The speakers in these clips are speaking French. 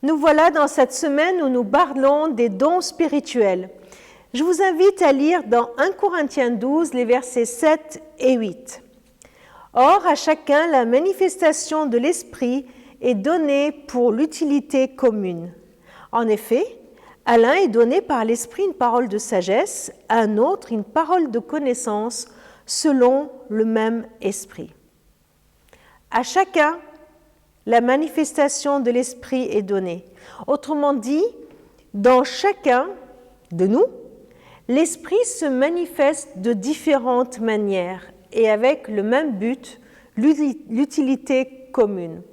Nous voilà dans cette semaine où nous parlons des dons spirituels. Je vous invite à lire dans 1 Corinthiens 12 les versets 7 et 8. Or, à chacun, la manifestation de l'Esprit est donnée pour l'utilité commune. En effet, à l'un est donnée par l'Esprit une parole de sagesse, à un autre une parole de connaissance selon le même Esprit. À chacun, la manifestation de l'Esprit est donnée. Autrement dit, dans chacun de nous, l'Esprit se manifeste de différentes manières et avec le même but, l'utilité commune.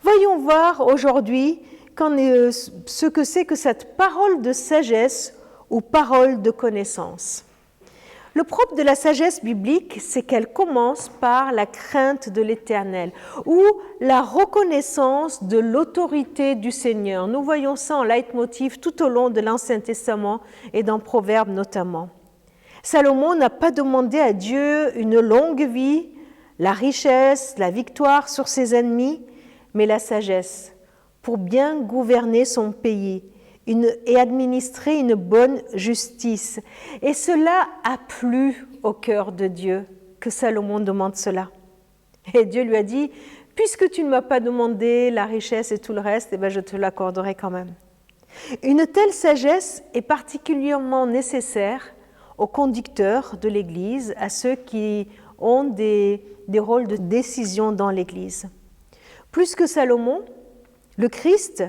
Voyons voir aujourd'hui ce que c'est que cette parole de sagesse ou parole de connaissance. Le propre de la sagesse biblique, c'est qu'elle commence par la crainte de l'Éternel ou la reconnaissance de l'autorité du Seigneur. Nous voyons ça en leitmotiv tout au long de l'Ancien Testament et dans Proverbes notamment. Salomon n'a pas demandé à Dieu une longue vie, la richesse, la victoire sur ses ennemis, mais la sagesse pour bien gouverner son pays et administrer une bonne justice. Et cela a plu au cœur de Dieu que Salomon demande cela. Et Dieu lui a dit, puisque tu ne m'as pas demandé la richesse et tout le reste, je te l'accorderai quand même. Une telle sagesse est particulièrement nécessaire aux conducteurs de l'Église, à ceux qui ont des rôles de décision dans l'Église. Plus que Salomon, le Christ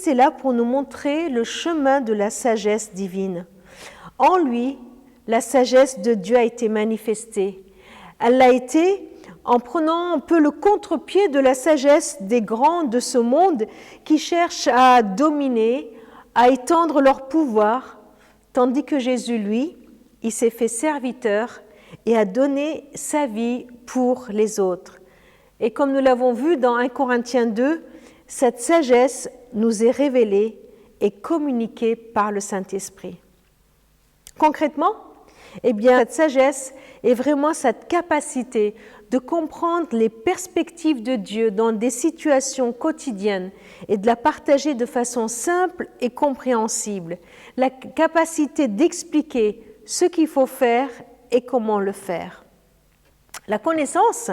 est là pour nous montrer le chemin de la sagesse divine. En lui, la sagesse de Dieu a été manifestée. Elle l'a été en prenant un peu le contre-pied de la sagesse des grands de ce monde qui cherchent à dominer, à étendre leur pouvoir, tandis que Jésus, lui, il s'est fait serviteur et a donné sa vie pour les autres. Et comme nous l'avons vu dans 1 Corinthiens 2, cette sagesse nous est révélée et communiquée par le Saint-Esprit. Concrètement, cette sagesse est vraiment cette capacité de comprendre les perspectives de Dieu dans des situations quotidiennes et de la partager de façon simple et compréhensible. La capacité d'expliquer ce qu'il faut faire et comment le faire. La connaissance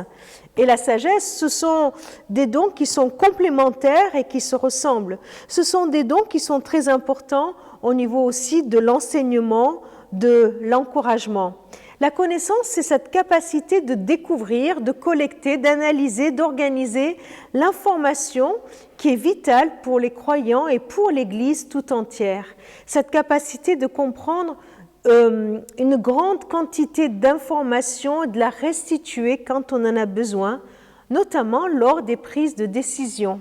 et la sagesse, ce sont des dons qui sont complémentaires et qui se ressemblent. Ce sont des dons qui sont très importants au niveau aussi de l'enseignement, de l'encouragement. La connaissance, c'est cette capacité de découvrir, de collecter, d'analyser, d'organiser l'information qui est vitale pour les croyants et pour l'Église tout entière. Cette capacité de comprendre une grande quantité d'informations et de la restituer quand on en a besoin, notamment lors des prises de décision.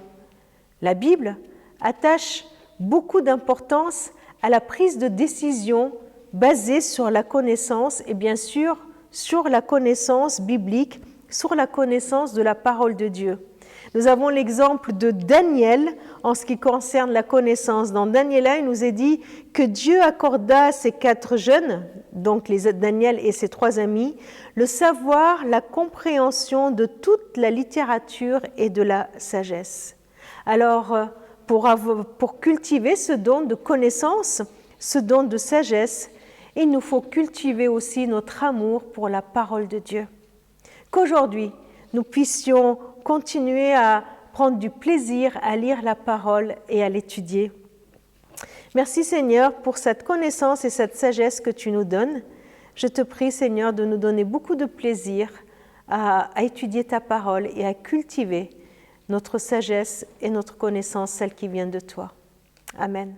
La Bible attache beaucoup d'importance à la prise de décision basée sur la connaissance et bien sûr sur la connaissance biblique, sur la connaissance de la parole de Dieu. Nous avons l'exemple de Daniel en ce qui concerne la connaissance. Dans Daniel 1, il nous est dit que Dieu accorda à ces 4 jeunes, donc Daniel et ses 3 amis, le savoir, la compréhension de toute la littérature et de la sagesse. Alors, pour cultiver ce don de connaissance, ce don de sagesse, il nous faut cultiver aussi notre amour pour la parole de Dieu. Qu'aujourd'hui, nous puissions continuer à prendre du plaisir à lire la parole et à l'étudier. Merci Seigneur pour cette connaissance et cette sagesse que tu nous donnes. Je te prie Seigneur de nous donner beaucoup de plaisir à étudier ta parole et à cultiver notre sagesse et notre connaissance, celle qui vient de toi. Amen.